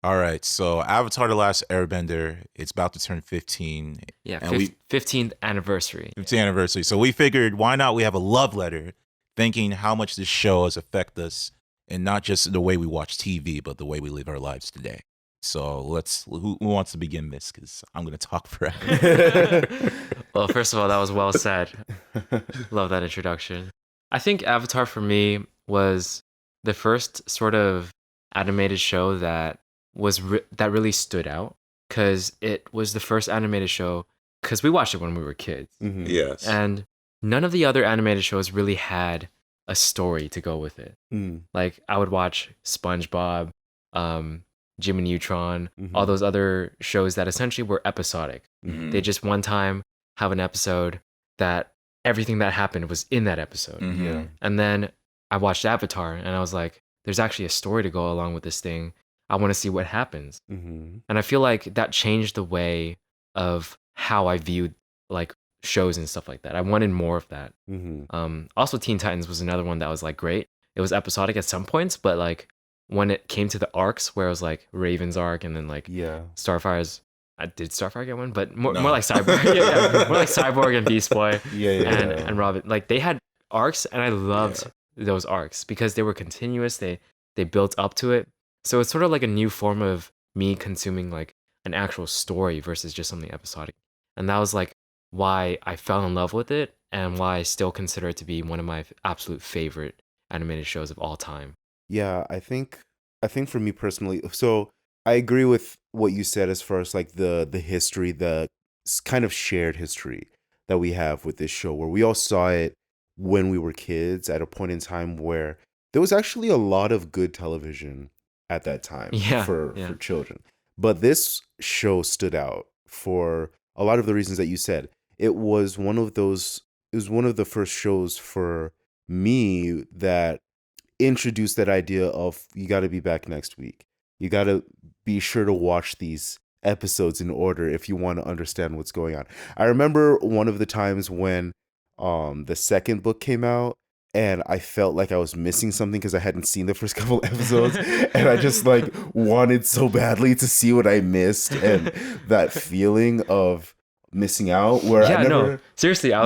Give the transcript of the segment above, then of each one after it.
All right, so Avatar the Last Airbender, it's about to turn 15, Yeah, and we 15th anniversary. 15th anniversary. So we figured why not we have a love letter thinking how much this show has affected us and not just the way we watch TV, but the way we live our lives today. So who wants to begin this? Because I'm going to talk forever. Well, first of all, that was well said. Love that introduction. I think Avatar for me was the first sort of animated show that that really stood out because it was the first animated show because we watched it when we were kids. Mhm. Yes. And none of the other animated shows really had a story to go with it. Mm. Like I would watch SpongeBob, Jimmy Neutron, Mhm. all those other shows that essentially were episodic. Mhm. They just one time have an episode that everything that happened was in that episode. Mhm. Yeah. And then I watched Avatar and I was like, there's actually a story to go along with this thing. I want to see what happens. Mhm. And I feel like that changed the way of how I viewed like shows and stuff like that. I wanted more of that. Mhm. Also, Teen Titans was another one that was like great. It was episodic at some points, but like when it came to the arcs, where it was like Raven's arc and then like Yeah. Starfire's, I did Starfire get one, but more No. more like Cyborg, yeah, more like Cyborg and Beast Boy Yeah. Yeah. and Robin. Like they had arcs, and I loved those arcs because they were continuous. They built up to it, so it's sort of like a new form of me consuming like an actual story versus just something episodic, and that was like why I fell in love with it and why I still consider it to be one of my absolute favorite animated shows of all time. Yeah, I think for me personally, so I agree with what you said as far as like the history, the kind of shared history that we have with this show, where we all saw it when we were kids at a point in time where there was actually a lot of good television at that time Yeah, for yeah. children. But this show stood out for a lot of the reasons that you said. It was one of the first shows for me that introduced that idea of you got to be back next week. You got to be sure to watch these episodes in order if you want to understand what's going on. I remember one of the times when the second book came out and I felt like I was missing something because I hadn't seen the first couple episodes and I just like wanted so badly to see what I missed, and that feeling of missing out where Yeah, I no, never seriously. I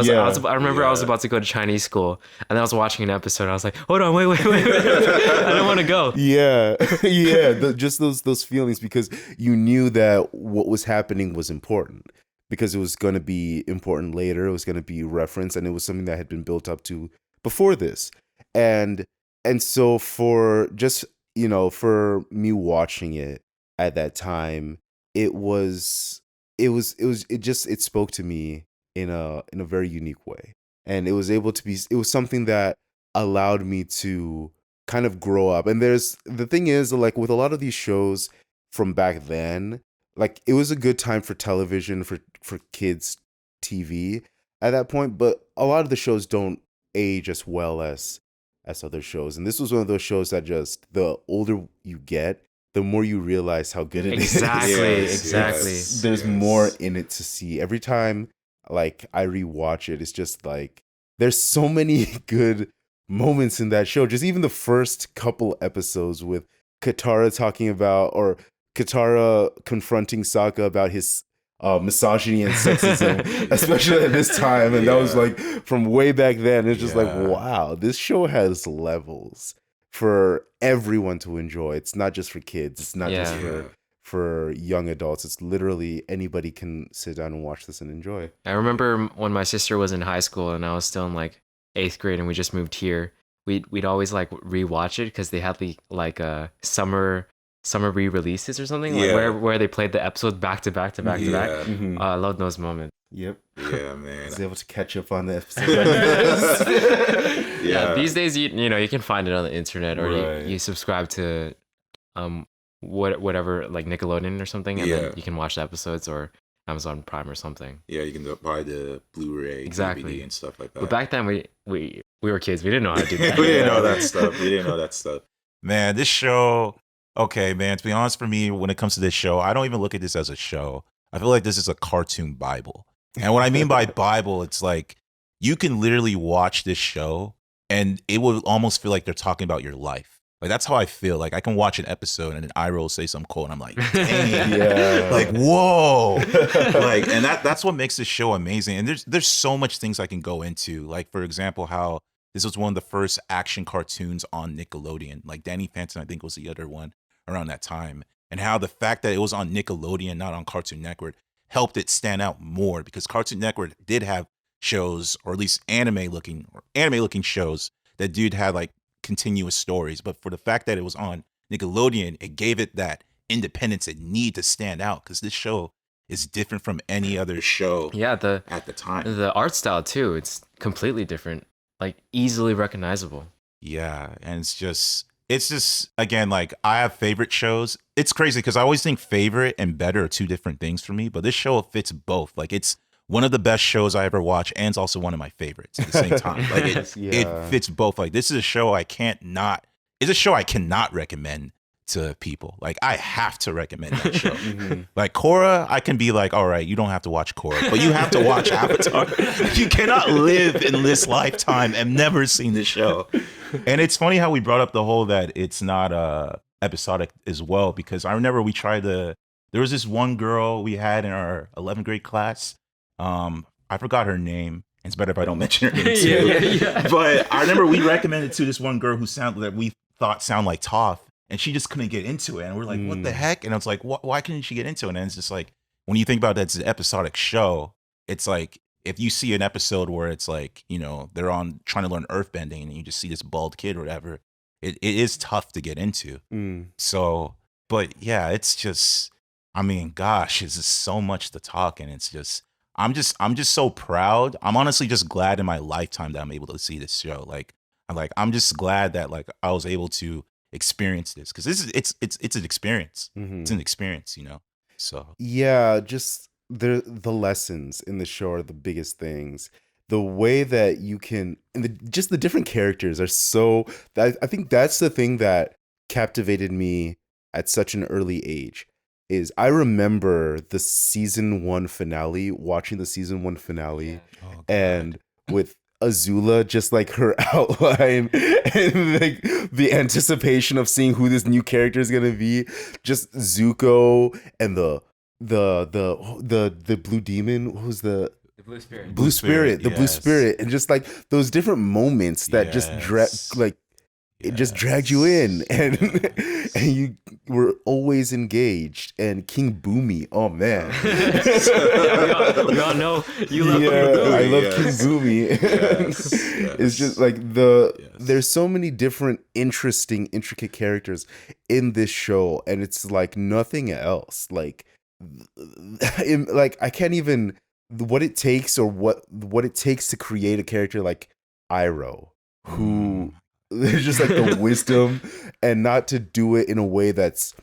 remember I was about to go to Chinese school, and I was watching an episode. And I was like, hold on, wait. I don't want to go. Yeah, yeah, just those feelings, because you knew that what was happening was important, because it was going to be important later. It was going to be referenced, and it was something that had been built up to before this, and so for just for me watching it at that time, it was it spoke to me in a very unique way, and it was something that allowed me to kind of grow up. And there's the thing is, like with a lot of these shows from back then, like it was a good time for television, for kids TV at that point, but a lot of the shows don't age as well as other shows. And this was one of those shows that just the older you get, the more you realize how good it is. Exactly, Yes, exactly. yes. There's more in it to see. Every time like I rewatch it, it's just like there's so many good moments in that show. Just even the first couple episodes with Katara talking about, or Katara confronting Sokka about his misogyny and sexism, especially at this time. And that was like from way back then. It's just like, Yeah. wow, this show has levels for everyone to enjoy. It's not just for kids. It's not just Yeah. for young adults. It's literally anybody can sit down and watch this and enjoy. I remember when my sister was in high school and I was still in like 8th grade and we just moved here. We'd always like rewatch it because they had like summer re-releases or something, like Yeah. where they played the episodes back to back to back to back. Yeah. Mhm. I love those moments. Yep. Yeah, man. I was able to catch up on the Yeah. Yeah. These days you can find it on the internet, or Right. you subscribe to whatever, like Nickelodeon or something, and Yeah. then you can watch the episodes, or Amazon Prime or something. Yeah, you can buy the Blu-ray, Exactly. DVD, and stuff like that. But back then we were kids. We didn't know how to do that. we didn't know that stuff. Man, this show. Okay, man. To be honest, for me, when it comes to this show, I don't even look at this as a show. I feel like this is a cartoon Bible. And what I mean by Bible, it's like you can literally watch this show, and it will almost feel like they're talking about your life. Like that's how I feel. Like I can watch an episode and then Iroh will say something cool and I'm like, dang, Yeah. like whoa, like, and that's what makes this show amazing. And there's so much things I can go into. Like for example, how this was one of the first action cartoons on Nickelodeon. Like Danny Phantom, I think, was the other one around that time, and how the fact that it was on Nickelodeon, not on Cartoon Network, helped it stand out more because Cartoon Network did have shows, or at least anime looking shows that dude had like continuous stories. But for the fact that it was on Nickelodeon, it gave it that independence it need to stand out because this show is different from any other show Yeah, at the time. the art style too, it's completely different, like easily recognizable. Yeah, and it's just again, like I have favorite shows. It's crazy because I always think favorite and better are two different things for me, but this show fits both. Like it's one of the best shows I ever watched, and it's also one of my favorites at the same time. Like it fits both. Like this is a show it's a show I cannot recommend to people. Like I have to recommend that show. Like Korra, I can be like, all right, you don't have to watch Korra, but you have to watch Avatar. You cannot live in this lifetime and never seen this show. And it's funny how we brought up the whole that it's not episodic as well, because I remember there was this one girl we had in our 11th grade class. I forgot her name. It's better if I don't mention her name too. Yeah. But I remember we recommended to this one girl that we thought sounded like Toph, and she just couldn't get into it. And we're like, what the heck? And I was like, why couldn't she get into it? And it's just like, when you think about that, it's an episodic show. It's like, if you see an episode where it's like, they're trying to learn earthbending and you just see this bald kid or whatever, it is tough to get into. So, but yeah, it's just, I mean, gosh, it's just so much to talk, and it's just, I'm just so proud. I'm honestly just glad in my lifetime that I'm able to see this show. I'm just glad that like I was able to experience this, because it's an experience. It's an experience, So Yeah, just the lessons in the show are the biggest things. The way that you can, and just the different characters are so. I think that's the thing that captivated me at such an early age. Is I remember the season 1 finale, watching the season 1 finale, and with Azula, just like her outline and like the anticipation of seeing who this new character is gonna be, just Zuko and the blue demon. What was the Blue Spirit. Blue Spirit, the Blue yes. Spirit, and just like those different moments that just it just dragged you in, and and you were always engaged. And King Boomy, oh man, we all know you love King Boomy. I love King Boomy. It's just like there's so many different interesting, intricate characters in this show, and it's like nothing else. Like I can't even what it takes, or what it takes to create a character like Iroh, who there's just like the wisdom, and not to do it in a way that's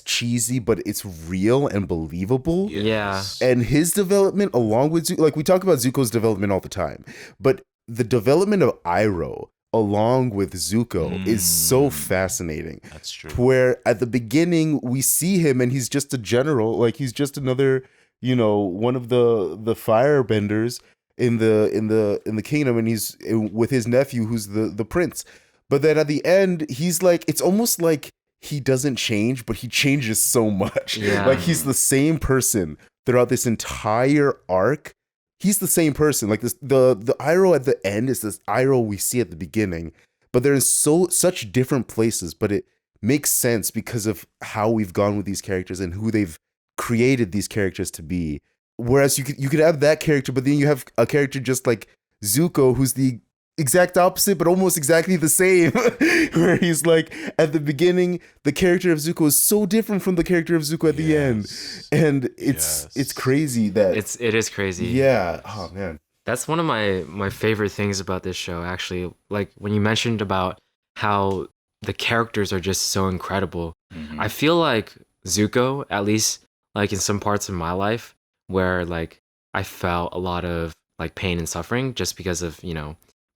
cheesy, but it's real and believable. Yeah. And his development, along with Zuko, like we talk about Zuko's development all the time, but the development of Iroh along with Zuko is so fascinating. That's true. Where at the beginning we see him and he's just a general, like he's just another, one of the firebenders in the kingdom, and he's with his nephew who's the prince. But then at the end, he's like, it's almost like he doesn't change, but he changes so much. Yeah. Like he's the same person throughout this entire arc. He's the same person. Like this, the Iroh at the end is this Iroh we see at the beginning, but they're in such different places. But it makes sense because of how we've gone with these characters and who they've created these characters to be. Whereas you could have that character, but then you have a character just like Zuko, who's the exact opposite, but almost exactly the same. Where he's like, at the beginning, the character of Zuko is so different from the character of Zuko at the end, and it's crazy that it is crazy. Yeah. Oh man, that's one of my favorite things about this show. Actually, like when you mentioned about how the characters are just so incredible. I feel like Zuko, at least like in some parts of my life, where like I felt a lot of like pain and suffering just because of,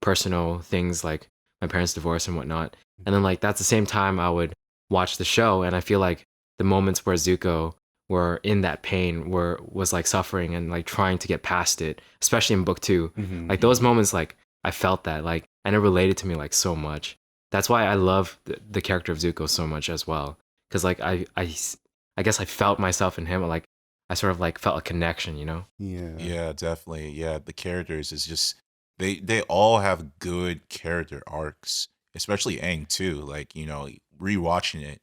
personal things like my parents' divorce and whatnot. And then like that's the same time I would watch the show, and I feel like the moments where Zuko were in that pain was like suffering and like trying to get past it, especially in book 2. Like those moments, like I felt that, like, and it related to me like so much. That's why I love the character of Zuko so much as well. Because like I guess I felt myself in him. Like I sort of like felt a connection, you know? Yeah. Yeah, definitely. Yeah, the characters is just they all have good character arcs, especially Aang too. Like, rewatching it,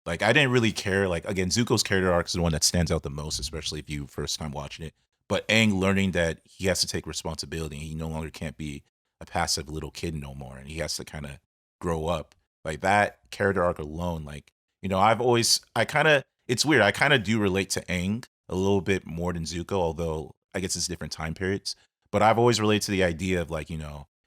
like I didn't really care. Like again, Zuko's character arc is the one that stands out the most, especially if you first time watching it. But Aang learning that he has to take responsibility, he no longer can't be a passive little kid no more, and he has to kind of grow up. Like that character arc alone, like, it's weird. I kind of do relate to Aang a little bit more than Zuko, although I guess it's different time periods. But I've always related to the idea of like,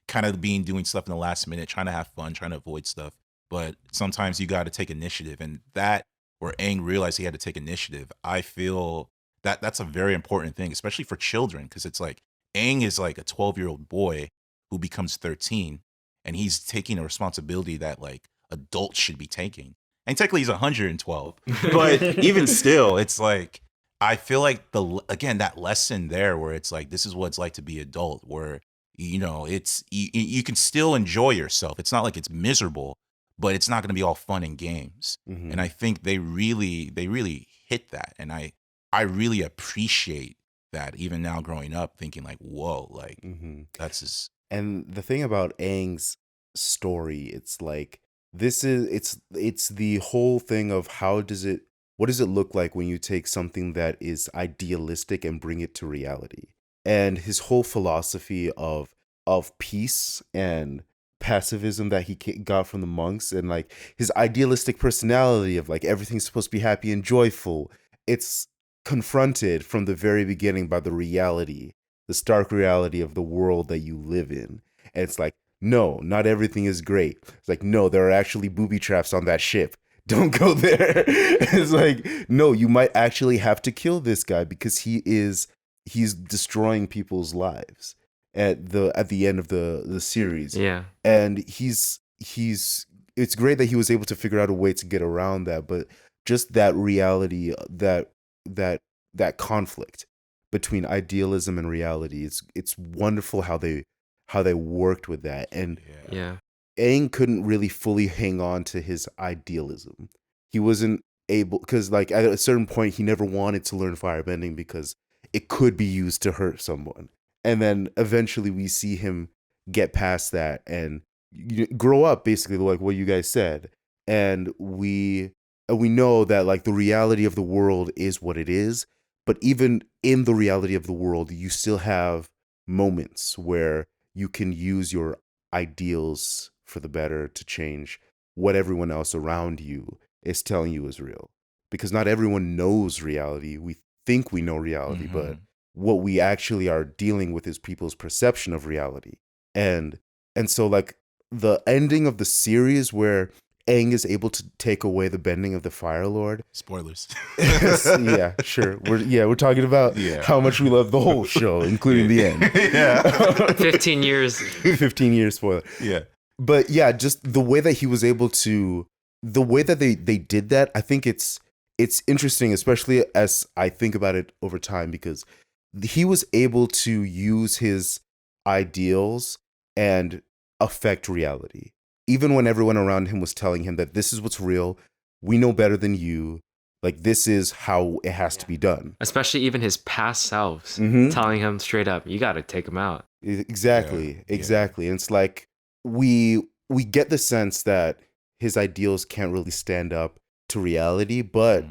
kind of doing stuff in the last minute, trying to have fun, trying to avoid stuff. But sometimes you got to take initiative, and that where Aang realized he had to take initiative, I feel that that's a very important thing, especially for children, because it's like Aang is like a 12-year-old boy who becomes 13, and he's taking a responsibility that like adults should be taking. And technically he's 112, but even still, it's like I feel like that lesson there where it's like this is what it's like to be adult, where it's you can still enjoy yourself. It's not like it's miserable, but it's not going to be all fun and games. Mhm. And I think they really hit that, and I really appreciate that even now growing up, thinking like, whoa, like Mhm. that's just And the thing about Aang's story, it's like it's the whole thing of what does it look like when you take something that is idealistic and bring it to reality? And his whole philosophy of peace and pacifism that he got from the monks, and like his idealistic personality of like everything's supposed to be happy and joyful. It's confronted from the very beginning by the stark reality of the world that you live in. And it's like, no, not everything is great. It's like, no, there are actually booby traps on that ship. Don't go there. It's like, no, you might actually have to kill this guy because he's destroying people's lives at the end of the series. Yeah. And he's it's great that he was able to figure out a way to get around that, but just that reality, that conflict between idealism and reality, it's wonderful how they worked with that. And Yeah. Aang couldn't really fully hang on to his idealism. He wasn't able, because like at a certain point he never wanted to learn firebending because it could be used to hurt someone. And then eventually we see him get past that and grow up, basically like what you guys said. And we know that like the reality of the world is what it is, but even in the reality of the world you still have moments where you can use your ideals for the better to change what everyone else around you is telling you is real. Because not everyone knows reality. We think we know reality, but what we actually are dealing with is people's perception of reality. And so like the ending of the series where Aang is able to take away the bending of the Fire Lord. spoilers. Yeah, sure. We're talking about how much we love the whole show, including the end. Yeah. 15 years. 15 years spoiler. Yeah. But yeah, just the way that he was able to, the way that they did that, I think it's interesting, especially as I think about it over time, because he was able to use his ideals and affect reality. Even when everyone around him was telling him that this is what's real, we know better than you, like this is how it has to be done. Especially even his past selves Mhm. telling him straight up, you got to take him out. Exactly. Yeah. And it's like we get the sense that his ideals can't really stand up to reality, but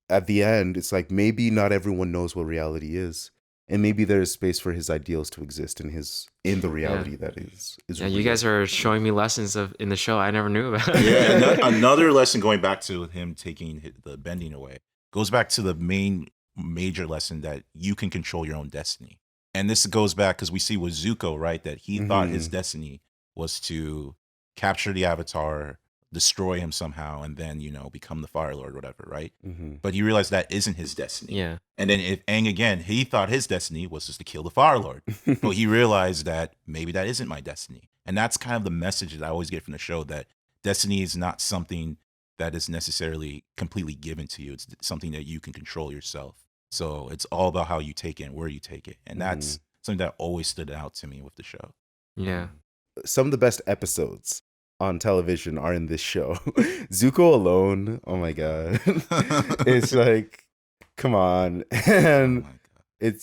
at the end it's like maybe not everyone knows what reality is, and maybe there is space for his ideals to exist in the reality that is Yeah, real. you guys are showing me lessons in the show I never knew about. Yeah, another lesson going back to him taking the bending away goes back to the major lesson that you can control your own destiny. And this goes back because we see with Zuko, right, that he thought his destiny was to capture the Avatar, destroy him somehow, and then, become the Fire Lord or whatever, right? But he realized that isn't his destiny. Yeah. And then if Aang, again, he thought his destiny was just to kill the Fire Lord. But he realized that maybe that isn't my destiny. And that's kind of the message that I always get from the show, that destiny is not something that is necessarily completely given to you. It's something that you can control yourself. So it's all about how you take it and where you take it. And that's something that always stood out to me with the show. Yeah. Some of the best episodes on television are in this show. Zuko alone, oh my god. It's like, come on. Oh And my god.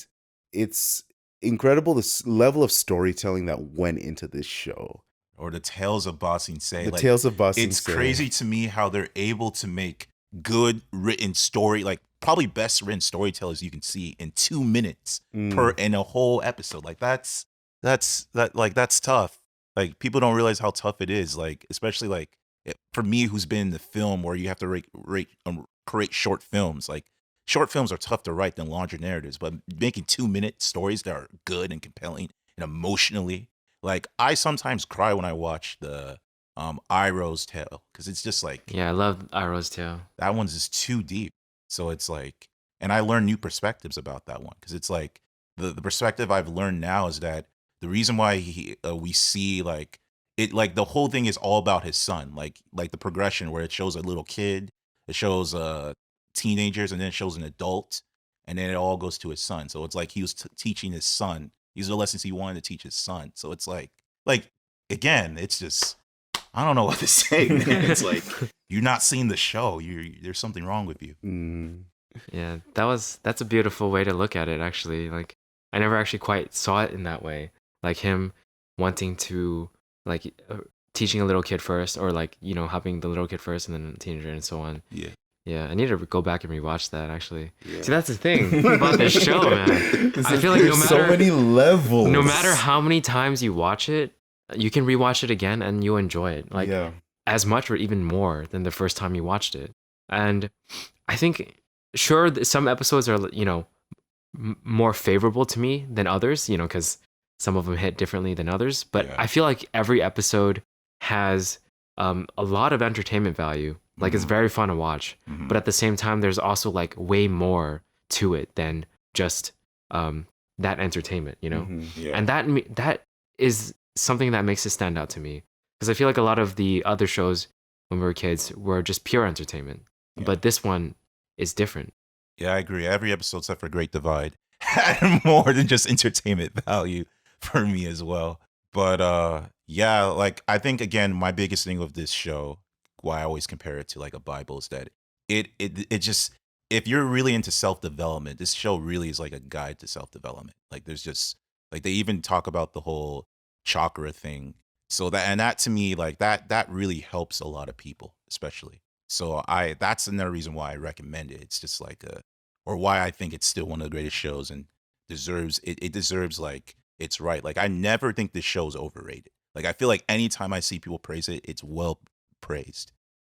it's incredible level of storytelling that went into this show. Or the Tales of Ba Sing Se. The Like, Tales of Ba Sing it's Se. crazy to me how they're able to make good written story, like probably best written storytellers you can see in 2 minutes per Mm, in a whole episode. Like that's tough. Like people don't realize how tough it is. Like especially like for me who's been in the film where you have to create short films. Like short films are tough to write than longer narratives, but making 2 minute stories that are good and compelling and emotionally. Like I sometimes cry when I watch the Iroh's Tale because it's just like Yeah, I love Iroh's Tale. that one's just too deep. So it's like, and I learn new perspectives about that one because it's like the perspective I've learned now is that the reason why we see like it like the whole thing is all about his son, like the progression where it shows a little kid, it shows teenagers, and then it shows an adult, and then it all goes to his son. So it's like he was teaching his son. These are the lessons he wanted to teach his son. So it's like again, it's just I don't know what to say, man. It's like you're not seeing the show. There's something wrong with you. mm, Yeah, that's a beautiful way to look at it, actually. Like, I never actually quite saw it in that way. Like him wanting to, like, teaching a little kid first, or like, having the little kid first and then a teenager and so on. Yeah. Yeah, I need to go back and rewatch that, actually. yeah. See, that's the thing about this show, man. I feel like There's so many levels. no matter how many times you watch it, you can rewatch it again and you'll enjoy it. Like, yeah. as much or even more than the first time you watched it. And I think, sure, some episodes are, more favorable to me than others, because some of them hit differently than others. But Yeah. I feel like every episode has a lot of entertainment value. Like, it's Mhm. very fun to watch. Mhm. But at the same time, there's also like way more to it than just that entertainment, Mhm. Yeah. and that is something that makes it stand out to me, because I feel like a lot of the other shows when we were kids were just pure entertainment, Yeah. but this one is different. Yeah, I agree. Every episode except for Great Divide had more than just entertainment value for me as well. But yeah, like I think again, my biggest thing with this show, why I always compare it to like a Bible, is that it just if you're really into self development, this show really is like a guide to self development. Like there's just like they even talk about the whole chakra thing. So that to me, like that really helps a lot of people, especially. So that's another reason why I recommend it. It's just like or why I think it's still one of the greatest shows and it deserves like it's right. Like I never think this show's overrated. Like I feel like anytime I see people praise it, it's well praised.